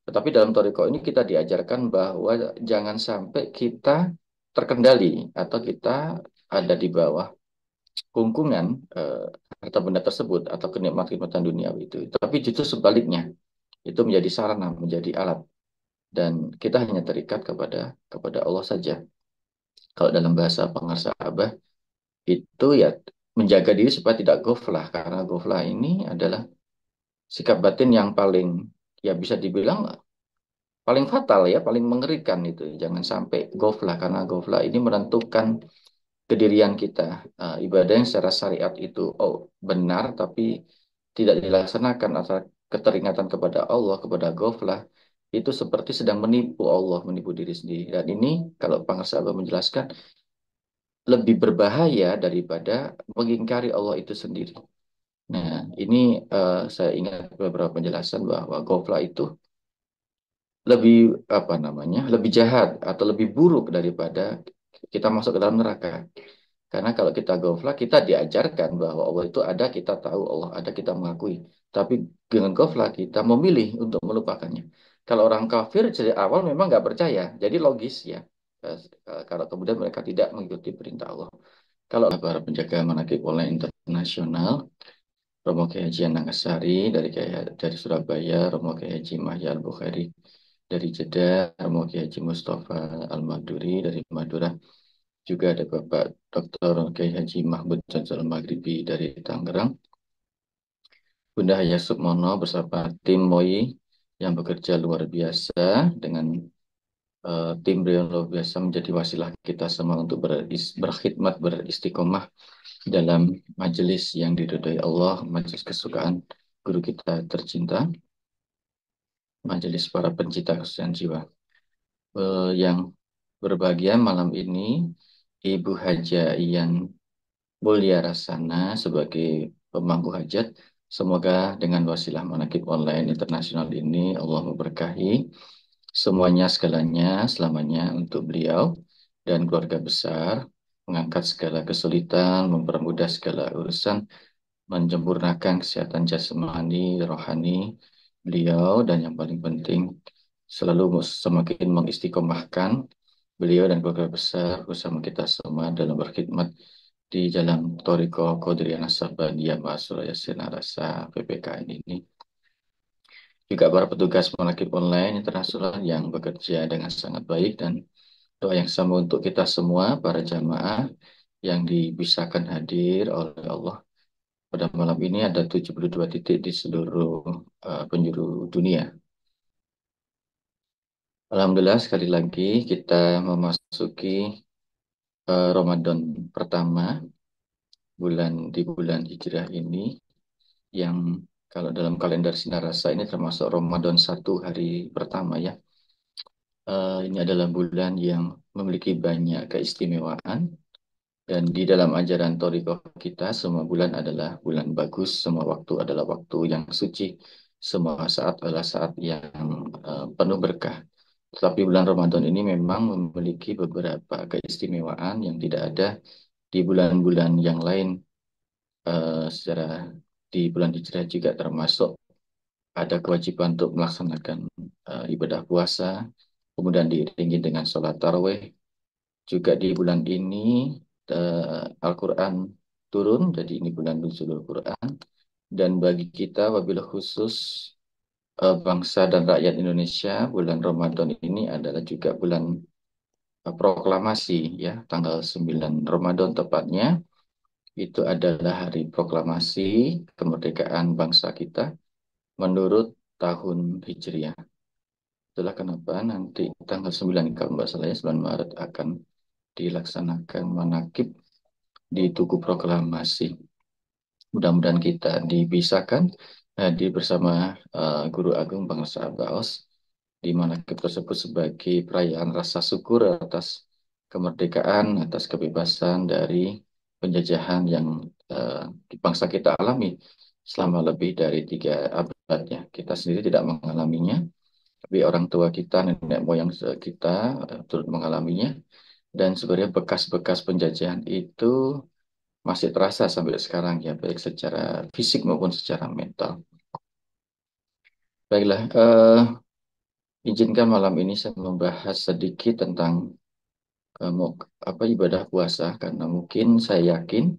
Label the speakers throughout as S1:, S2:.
S1: Tetapi dalam Toriko ini kita diajarkan bahwa jangan sampai kita terkendali atau kita ada di bawah kungkungan eh, harta benda tersebut atau kenikmatan duniawi itu. Tapi justru sebaliknya, itu menjadi sarana, menjadi alat dan kita hanya terikat kepada Allah saja. Kalau dalam bahasa pengarsa Abah itu ya menjaga diri supaya tidak ghaflah karena ghaflah ini adalah sikap batin yang paling ya bisa dibilang paling fatal ya, paling mengerikan itu. Jangan sampai ghaflah karena ghaflah ini menentukan kedirian kita. Ibadah yang secara syariat itu oh benar tapi tidak dilaksanakan atau keteringatan kepada Allah, kepada ghaflah itu seperti sedang menipu Allah, menipu diri sendiri. Dan ini kalau Pangersa Abah menjelaskan lebih berbahaya daripada mengingkari Allah itu sendiri. Nah, ini saya ingat beberapa penjelasan bahwa ghaflah itu lebih apa namanya, lebih jahat atau lebih buruk daripada kita masuk ke dalam neraka. Karena kalau kita ghaflah, kita diajarkan bahwa Allah itu ada, kita tahu Allah ada, kita mengakui. Tapi dengan ghaflah kita memilih untuk melupakannya. Kalau orang kafir dari awal memang nggak percaya, jadi logis ya. Kalau kemudian mereka tidak mengikuti perintah Allah. Kalau para penjaga manakib online internasional, Romo Kiai Haji Anangasari dari Surabaya, Romo Kiai Haji Mahya Al-Bukhari dari Jeddah, Romo Kiai Haji Mustafa Al-Maduri dari Madura, juga ada Bapak Dr. Kiai Haji Mahmud Jansal Maghribi dari Tangerang, Bunda Haya Sukmono bersama tim MOI yang bekerja luar biasa dengan tim beliau luar biasa menjadi wasilah kita semua untuk berkhidmat, beristiqomah dalam majelis yang diridhoi Allah, majelis kesukaan guru kita tercinta, majelis para pencinta kesucian jiwa. Yang berbahagia malam ini Ibu Haja Ian Mulia Rasana sebagai pemangku hajat. Semoga dengan wasilah manakib online internasional ini Allah memberkahi semuanya segalanya selamanya untuk beliau dan keluarga besar, mengangkat segala kesulitan, mempermudah segala urusan, menyempurnakan kesehatan jasmani, rohani beliau dan yang paling penting selalu semakin mengistiqomahkan beliau dan keluarga besar bersama kita semua dalam berkhidmat di jalan Toriko Qadiriyah Nasabandiyah Mahasuraya Senarasa PPKN ini. Juga para petugas manakib online internasional yang bekerja dengan sangat baik dan doa yang sama untuk kita semua, para jamaah yang dibisahkan hadir oleh Allah. Pada malam ini ada 72 titik di seluruh penjuru dunia. Alhamdulillah sekali lagi kita memasuki Ramadan pertama di bulan Hijrah ini yang kalau dalam kalender Sinar Rasa ini termasuk Ramadan satu hari pertama ya. Ini adalah bulan yang memiliki banyak keistimewaan dan di dalam ajaran Torikoh kita semua bulan adalah bulan bagus, semua waktu adalah waktu yang suci, semua saat adalah saat yang penuh berkah. Tetapi bulan Ramadan ini memang memiliki beberapa keistimewaan yang tidak ada di bulan-bulan yang lain. Secara di bulan Hijrah juga termasuk ada kewajiban untuk melaksanakan ibadah puasa, kemudian diiringi dengan sholat tarawih. Juga di bulan ini Al-Quran turun, jadi ini bulan nuzulul Quran. Dan bagi kita, wabil khusus bangsa dan rakyat Indonesia, bulan Ramadan ini adalah juga bulan proklamasi, ya, tanggal 9 Ramadan tepatnya. Itu adalah hari proklamasi kemerdekaan bangsa kita menurut tahun Hijriah. Itulah kenapa nanti tanggal 9 kalau nggak salah ya, 9 Maret akan dilaksanakan manakib di Tugu Proklamasi. Mudah-mudahan kita dibisahkan hadir bersama Guru Agung Bangsa Baos di manakib tersebut sebagai perayaan rasa syukur atas kemerdekaan, atas kebebasan dari penjajahan yang bangsa kita alami selama lebih dari 3 abad ya. Kita sendiri tidak mengalaminya, tapi orang tua kita, nenek moyang kita turut mengalaminya. Dan sebenarnya bekas-bekas penjajahan itu masih terasa sampai sekarang ya, baik secara fisik maupun secara mental. Baiklah, Izinkan malam ini saya membahas sedikit tentang ibadah puasa karena mungkin saya yakin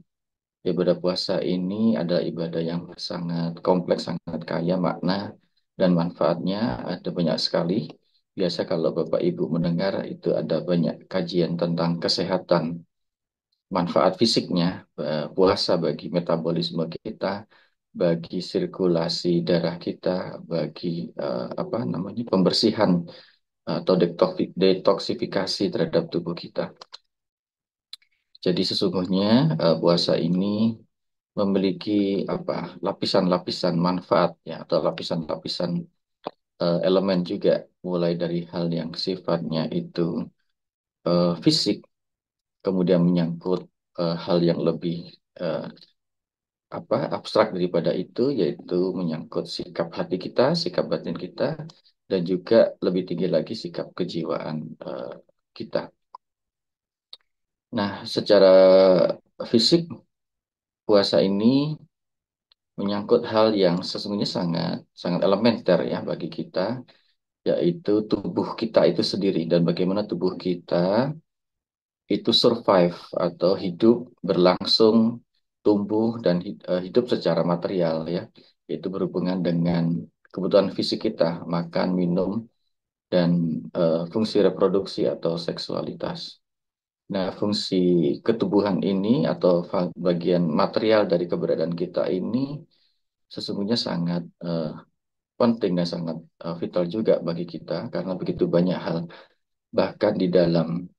S1: ibadah puasa ini adalah ibadah yang sangat kompleks, sangat kaya makna dan manfaatnya ada banyak sekali. Biasa kalau Bapak Ibu mendengar itu ada banyak kajian tentang kesehatan, manfaat fisiknya, puasa bagi metabolisme kita, bagi sirkulasi darah kita, bagi pembersihan atau detoksifikasi terhadap tubuh kita. Jadi sesungguhnya puasa ini memiliki lapisan-lapisan manfaat ya atau lapisan-lapisan elemen juga mulai dari hal yang sifatnya itu fisik, kemudian menyangkut hal yang lebih eh, abstrak daripada itu, yaitu menyangkut sikap hati kita, sikap batin kita, dan juga lebih tinggi lagi sikap kejiwaan kita. Nah, secara fisik puasa ini menyangkut hal yang sesungguhnya sangat sangat elementer ya bagi kita, yaitu tubuh kita itu sendiri dan bagaimana tubuh kita itu survive atau hidup, berlangsung, tumbuh dan hidup secara material ya, yaitu berhubungan dengan kebutuhan fisik kita, makan, minum, dan fungsi reproduksi atau seksualitas. Nah, fungsi ketubuhan ini atau bagian material dari keberadaan kita ini sesungguhnya sangat penting dan sangat vital juga bagi kita karena begitu banyak hal. Bahkan di dalam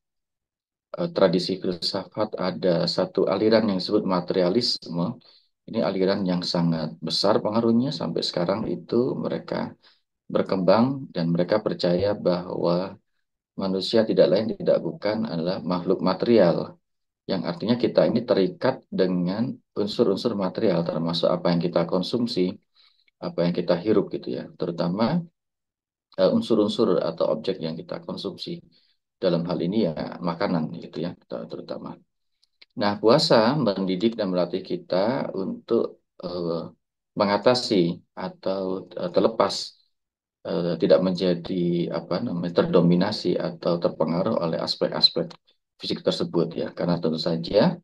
S1: tradisi filsafat ada satu aliran yang disebut materialisme. Ini aliran yang sangat besar pengaruhnya sampai sekarang itu mereka berkembang dan mereka percaya bahwa manusia tidak lain tidak bukan adalah makhluk material. Yang artinya kita ini terikat dengan unsur-unsur material termasuk apa yang kita konsumsi, apa yang kita hirup gitu ya. Terutama unsur-unsur atau objek yang kita konsumsi. Dalam hal ini ya makanan gitu ya terutama. Nah, puasa mendidik dan melatih kita untuk mengatasi atau terlepas tidak menjadi terdominasi atau terpengaruh oleh aspek-aspek fisik tersebut ya. Karena tentu saja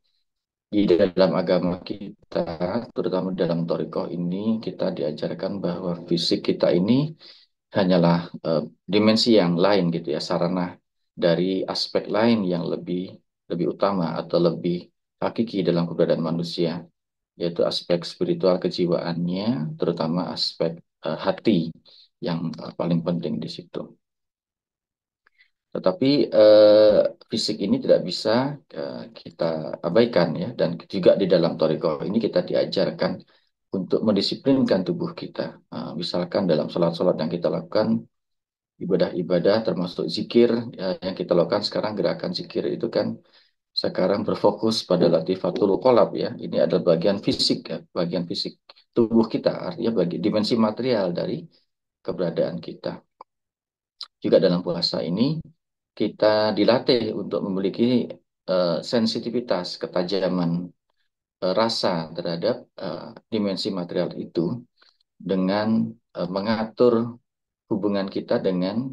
S1: di dalam agama kita, terutama dalam Torikoh ini, kita diajarkan bahwa fisik kita ini hanyalah dimensi yang lain gitu ya, sarana dari aspek lain yang lebih lebih utama atau lebih hakiki dalam keberadaan manusia, yaitu aspek spiritual kejiwaannya, terutama aspek hati yang paling penting di situ. Tetapi fisik ini tidak bisa kita abaikan ya, dan juga di dalam Toriko ini kita diajarkan untuk mendisiplinkan tubuh kita. Misalkan dalam sholat-sholat yang kita lakukan, ibadah-ibadah termasuk zikir ya, yang kita lakukan sekarang gerakan zikir itu kan sekarang berfokus pada latifatul qalb ya. Ini adalah bagian fisik ya, bagian fisik tubuh kita artinya bagi dimensi material dari keberadaan kita. Juga dalam puasa ini kita dilatih untuk memiliki sensitivitas, ketajaman rasa terhadap dimensi material itu dengan mengatur hubungan kita dengan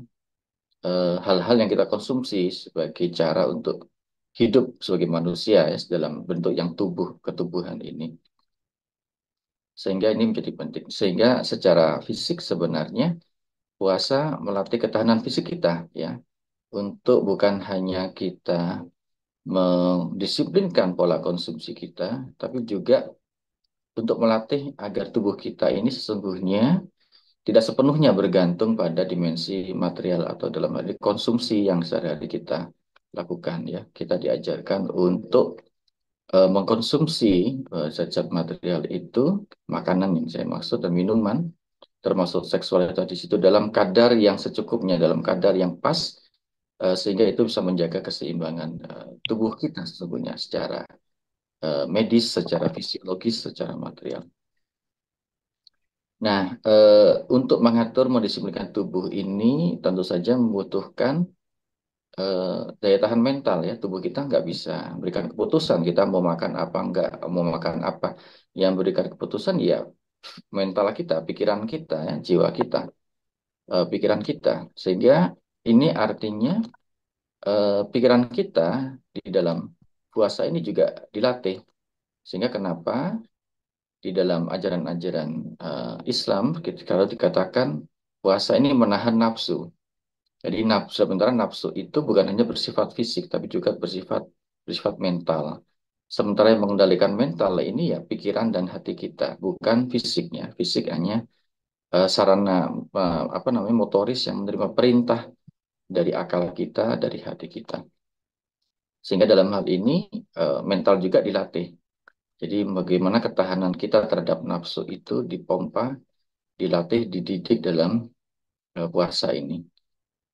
S1: hal-hal yang kita konsumsi sebagai cara untuk hidup sebagai manusia ya, dalam bentuk yang ketubuhan ini. Sehingga ini menjadi penting. Sehingga secara fisik sebenarnya puasa melatih ketahanan fisik kita ya. Untuk bukan hanya kita mendisiplinkan pola konsumsi kita, tapi juga untuk melatih agar tubuh kita ini sesungguhnya tidak sepenuhnya bergantung pada dimensi material atau dalam hal ini konsumsi yang sehari-hari kita lakukan ya. Kita diajarkan untuk mengkonsumsi zat-zat material itu, makanan yang saya maksud dan minuman, termasuk seksualitas di situ dalam kadar yang secukupnya, dalam kadar yang pas, sehingga itu bisa menjaga keseimbangan tubuh kita sesungguhnya secara medis, secara fisiologis, secara material. Nah, untuk mengatur mendisiplinkan tubuh ini tentu saja membutuhkan daya tahan mental ya. Tubuh kita nggak bisa berikan keputusan kita mau makan apa nggak, mau makan apa. Yang berikan keputusan ya mental kita, pikiran kita, ya, jiwa kita. pikiran kita. Sehingga ini artinya pikiran kita di dalam puasa ini juga dilatih. Sehingga kenapa di dalam ajaran-ajaran Islam, kalau dikatakan puasa ini menahan nafsu. Jadi nafsu, sementara nafsu itu bukan hanya bersifat fisik, tapi juga bersifat mental. Sementara yang mengendalikan mental ini ya pikiran dan hati kita, bukan fisiknya. Fisik hanya sarana apa namanya motoris yang menerima perintah dari akal kita, dari hati kita. Sehingga dalam hal ini mental juga dilatih. Jadi bagaimana ketahanan kita terhadap nafsu itu dipompa, dilatih, dididik dalam puasa ini.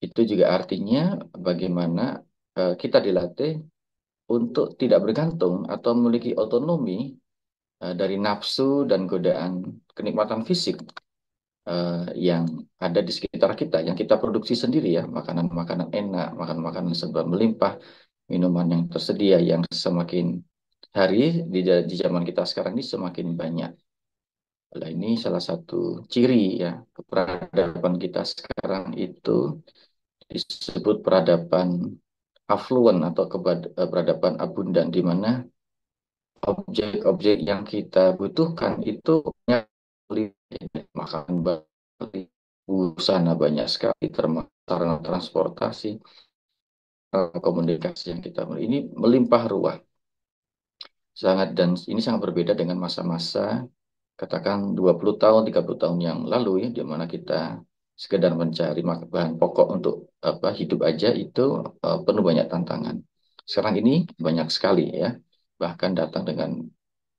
S1: Itu juga artinya bagaimana kita dilatih untuk tidak bergantung atau memiliki otonomi dari nafsu dan godaan kenikmatan fisik yang ada di sekitar kita, yang kita produksi sendiri ya, makanan-makanan enak, makanan-makanan serba melimpah, minuman yang tersedia yang semakin hari di zaman kita sekarang ini semakin banyak. Nah, ini salah satu ciri ya peradaban kita sekarang itu disebut peradaban affluent atau peradaban abundan di mana objek-objek yang kita butuhkan itu banyak sekali. Makanan banyak, busana banyak sekali, termasuk sarana transportasi, komunikasi yang kita miliki. Ini melimpah ruah sangat, dan ini sangat berbeda dengan masa-masa katakan 20 tahun, 30 tahun yang lalu ya, di mana kita sekedar mencari bahan pokok untuk apa hidup aja itu penuh banyak tantangan. Sekarang ini banyak sekali ya, bahkan datang dengan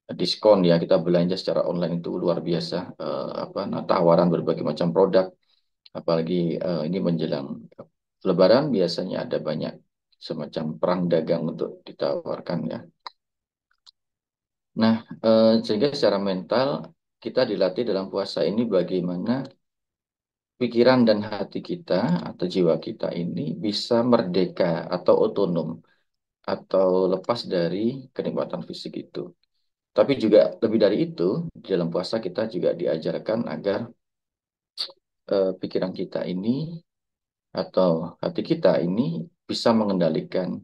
S1: diskon ya, kita belanja secara online itu luar biasa, apa nah, tawaran berbagai macam produk, apalagi ini menjelang Lebaran biasanya ada banyak semacam perang dagang untuk ditawarkan ya. Nah, sehingga secara mental kita dilatih dalam puasa ini bagaimana pikiran dan hati kita atau jiwa kita ini bisa merdeka atau otonom atau lepas dari kenikmatan fisik itu. Tapi juga lebih dari itu, di dalam puasa kita juga diajarkan agar pikiran kita ini atau hati kita ini bisa mengendalikan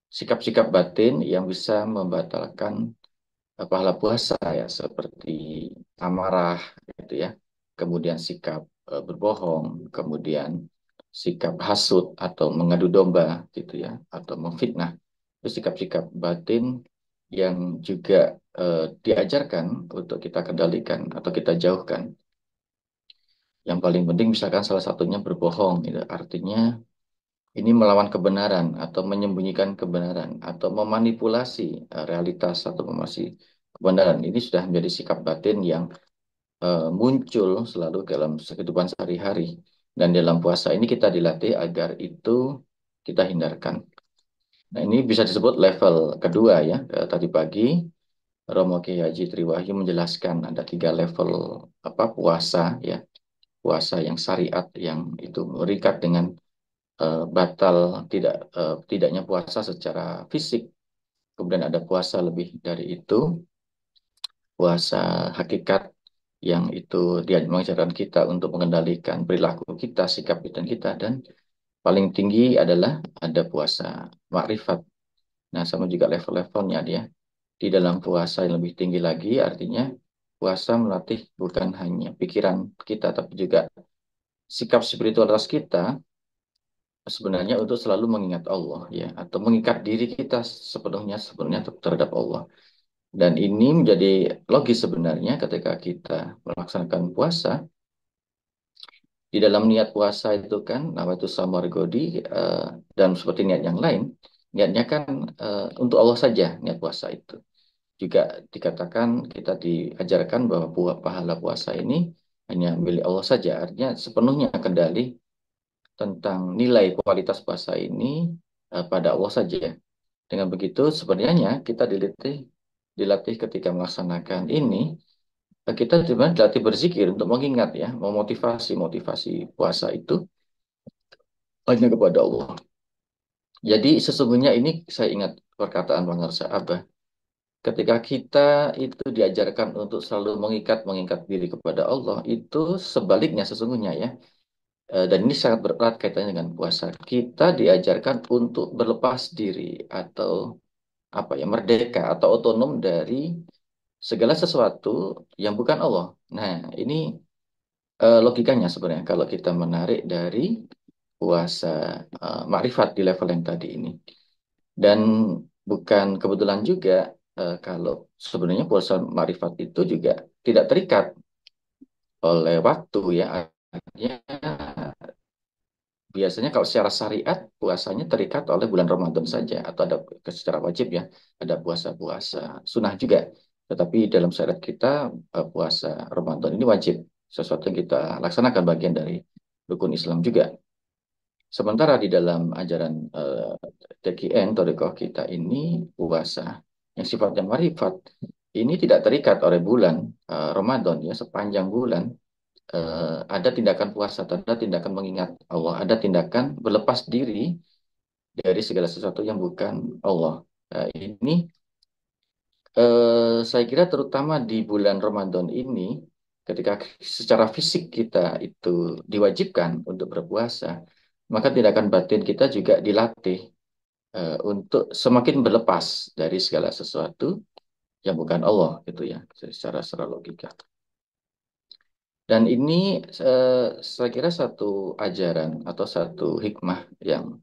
S1: sikap-sikap batin yang bisa membatalkan pahala puasa ya, seperti amarah gitu ya, kemudian sikap berbohong, kemudian sikap hasut atau mengadu domba gitu ya, atau memfitnah. Itu sikap-sikap batin yang juga diajarkan untuk kita kendalikan atau kita jauhkan. Yang paling penting misalkan salah satunya berbohong, gitu. Artinya ini melawan kebenaran atau menyembunyikan kebenaran atau memanipulasi realitas atau memanipulasi kebenaran. Ini sudah menjadi sikap batin yang muncul selalu dalam kehidupan sehari-hari. Dan dalam puasa ini kita dilatih agar itu kita hindarkan. Nah, ini bisa disebut level kedua ya. Tadi pagi Romo Kiai Haji Triwahyu menjelaskan ada 3 level apa puasa ya. Puasa yang syariat yang itu berikat dengan batal tidaknya puasa secara fisik. Kemudian ada puasa lebih dari itu, puasa hakikat yang itu dia mengajarkan kita untuk mengendalikan perilaku kita, sikap dan kita, dan paling tinggi adalah ada puasa makrifat. Nah, sama juga level-levelnya dia. Di dalam puasa yang lebih tinggi lagi, artinya puasa melatih bukan hanya pikiran kita, tapi juga sikap spiritualitas kita sebenarnya untuk selalu mengingat Allah ya, atau mengikat diri kita sepenuhnya terhadap Allah. Dan ini menjadi logis sebenarnya ketika kita melaksanakan puasa. Di dalam niat puasa itu kan, nama itu samargodi, dan seperti niat yang lain, niatnya kan untuk Allah saja, niat puasa itu. Juga dikatakan, kita diajarkan bahwa pahala puasa ini hanya milik Allah saja. Artinya sepenuhnya kendali tentang nilai kualitas puasa ini pada Allah saja. Dengan begitu, sebenarnya kita dilatih ketika melaksanakan ini, kita sebenarnya dilatih berzikir untuk mengingat ya, memotivasi puasa itu hanya kepada Allah. Jadi sesungguhnya ini saya ingat perkataan Bang Abah. Ketika kita itu diajarkan untuk selalu mengikat diri kepada Allah, itu sebaliknya sesungguhnya ya. Dan ini sangat berat kaitannya dengan puasa. Kita diajarkan untuk berlepas diri atau apa ya, merdeka atau otonom dari segala sesuatu yang bukan Allah. Nah, ini logikanya sebenarnya kalau kita menarik dari puasa makrifat di level yang tadi ini. Dan bukan kebetulan juga kalau sebenarnya puasa makrifat itu juga tidak terikat oleh waktu ya. Artinya biasanya kalau secara syariat puasanya terikat oleh bulan Ramadan saja atau ada secara wajib ya, ada puasa-puasa sunnah juga. Tetapi dalam syariat kita puasa Ramadan ini wajib, sesuatu yang kita laksanakan bagian dari rukun Islam juga. Sementara di dalam ajaran TKN Thariqah kita ini puasa yang sifatnya marifat ini tidak terikat oleh bulan Ramadan ya, sepanjang bulan ada tindakan puasa, ada tindakan mengingat Allah, ada tindakan berlepas diri dari segala sesuatu yang bukan Allah. Nah, ini saya kira terutama di bulan Ramadan ini, ketika secara fisik kita itu diwajibkan untuk berpuasa, maka tindakan batin kita juga dilatih untuk semakin berlepas dari segala sesuatu yang bukan Allah, gitu ya, secara logika. Dan ini saya kira satu ajaran atau satu hikmah yang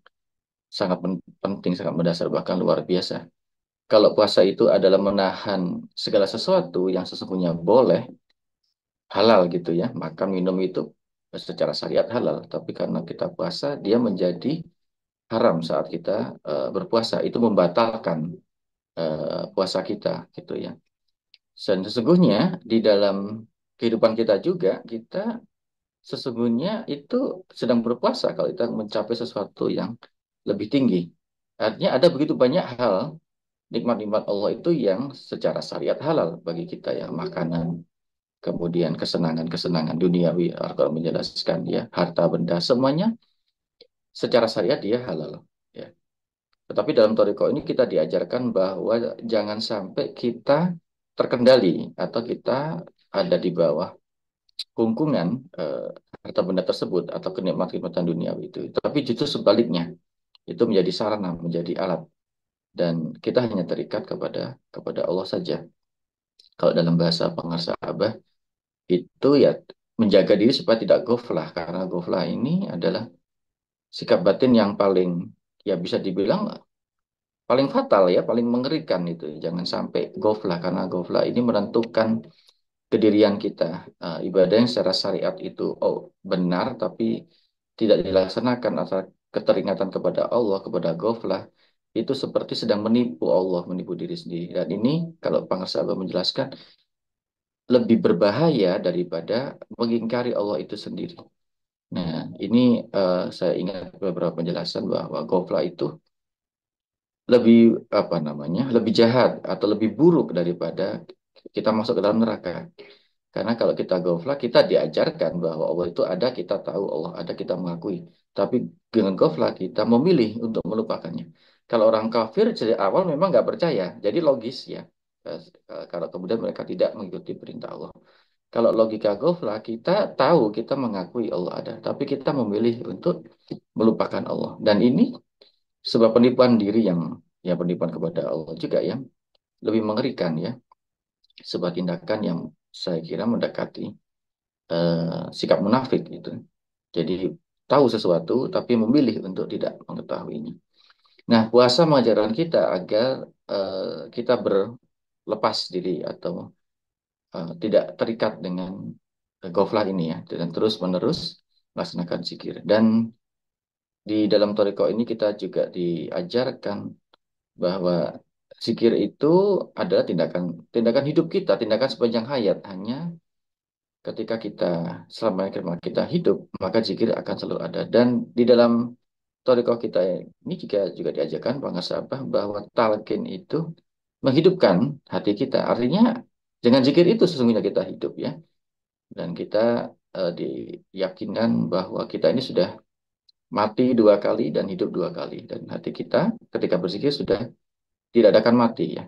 S1: sangat penting, sangat mendasar, bahkan luar biasa. Kalau puasa itu adalah menahan segala sesuatu yang sesungguhnya boleh, halal gitu ya. Makan, minum itu secara syariat halal. Tapi karena kita puasa, dia menjadi haram saat kita berpuasa. Itu membatalkan puasa kita gitu ya. Dan sesungguhnya di dalam kehidupan kita juga, kita sesungguhnya itu sedang berpuasa kalau kita mencapai sesuatu yang lebih tinggi. Artinya ada begitu banyak hal nikmat-nikmat Allah itu yang secara syariat halal bagi kita ya, makanan, kemudian kesenangan-kesenangan duniawi, atau menjelaskan ya, harta benda, semuanya secara syariat dia halal ya. Tetapi dalam Toriko ini kita diajarkan bahwa jangan sampai kita terkendali atau kita ada di bawah kungkungan eh, harta benda tersebut atau kenikmatan duniawi itu. Tapi justru sebaliknya, itu menjadi sarana, menjadi alat, dan kita hanya terikat kepada kepada Allah saja. Kalau dalam bahasa pengarsa Abah itu ya menjaga diri supaya tidak goflah, karena goflah ini adalah sikap batin yang paling ya bisa dibilang paling fatal ya, paling mengerikan itu. Jangan sampai goflah, karena goflah ini menentukan kedirian kita. Ibadah yang secara syariat itu oh benar tapi tidak dilaksanakan atau keteringatan kepada Allah, kepada goflah, itu seperti sedang menipu Allah, menipu diri sendiri. Dan ini kalau Pangersa menjelaskan lebih berbahaya daripada mengingkari Allah itu sendiri. Nah, ini saya ingat beberapa penjelasan bahwa gofla itu lebih apa namanya, lebih jahat atau lebih buruk daripada kita masuk ke dalam neraka. Karena kalau kita gofla, kita diajarkan bahwa Allah itu ada, kita tahu Allah ada, kita mengakui. Tapi dengan gofla kita memilih untuk melupakannya. Kalau orang kafir dari awal memang nggak percaya, jadi logis ya. Kalau kemudian mereka tidak mengikuti perintah Allah. Kalau logika ghaflah, kita tahu, kita mengakui Allah ada, tapi kita memilih untuk melupakan Allah. Dan ini sebuah penipuan diri yang ya penipuan kepada Allah juga yang lebih mengerikan ya. Sebuah tindakan yang saya kira mendekati sikap munafik itu. Jadi tahu sesuatu tapi memilih untuk tidak mengetahuinya. Nah, puasa mengajarkan kita agar kita berlepas diri atau tidak terikat dengan goflah ini ya, dan terus-menerus melaksanakan zikir. Dan di dalam Toriko ini kita juga diajarkan bahwa zikir itu adalah tindakan tindakan hidup kita, tindakan sepanjang hayat. Hanya ketika kita selama kita hidup, maka zikir akan selalu ada. Dan di dalam Toriko kita ini juga diajarkan pengasabah bahwa talqin itu menghidupkan hati kita. Artinya dengan zikir itu sesungguhnya kita hidup ya. Dan kita diyakinkan bahwa kita ini sudah mati dua kali dan hidup dua kali. Dan hati kita ketika berzikir sudah tidak akan mati ya.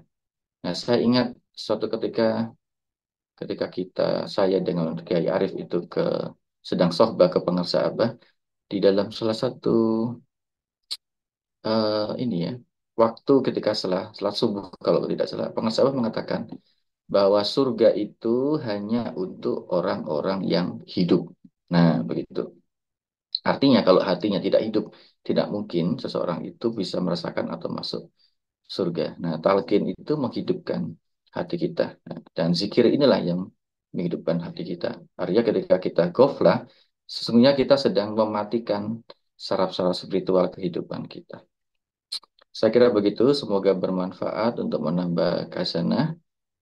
S1: Nah, saya ingat suatu ketika ketika saya dengan Kiai Arif itu ke sedang sohbah ke pengersaabah di dalam salah satu ini ya waktu ketika setelah subuh kalau tidak salah pengersaabah mengatakan bahwa surga itu hanya untuk orang-orang yang hidup. Nah, begitu. Artinya kalau hatinya tidak hidup, tidak mungkin seseorang itu bisa merasakan atau masuk surga. Nah, talqin itu menghidupkan hati kita. Nah, dan zikir inilah yang menghidupkan hati kita. Artinya ketika kita ghaflah, sesungguhnya kita sedang mematikan saraf-saraf spiritual kehidupan kita. Saya kira begitu, semoga bermanfaat untuk menambah khasanah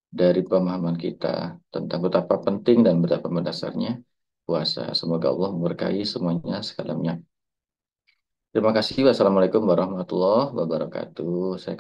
S1: dari pemahaman kita tentang betapa penting dan betapa mendasarnya puasa. Semoga Allah memberkahi semuanya sekalian. Terima kasih. Wassalamualaikum warahmatullahi wabarakatuh. Saya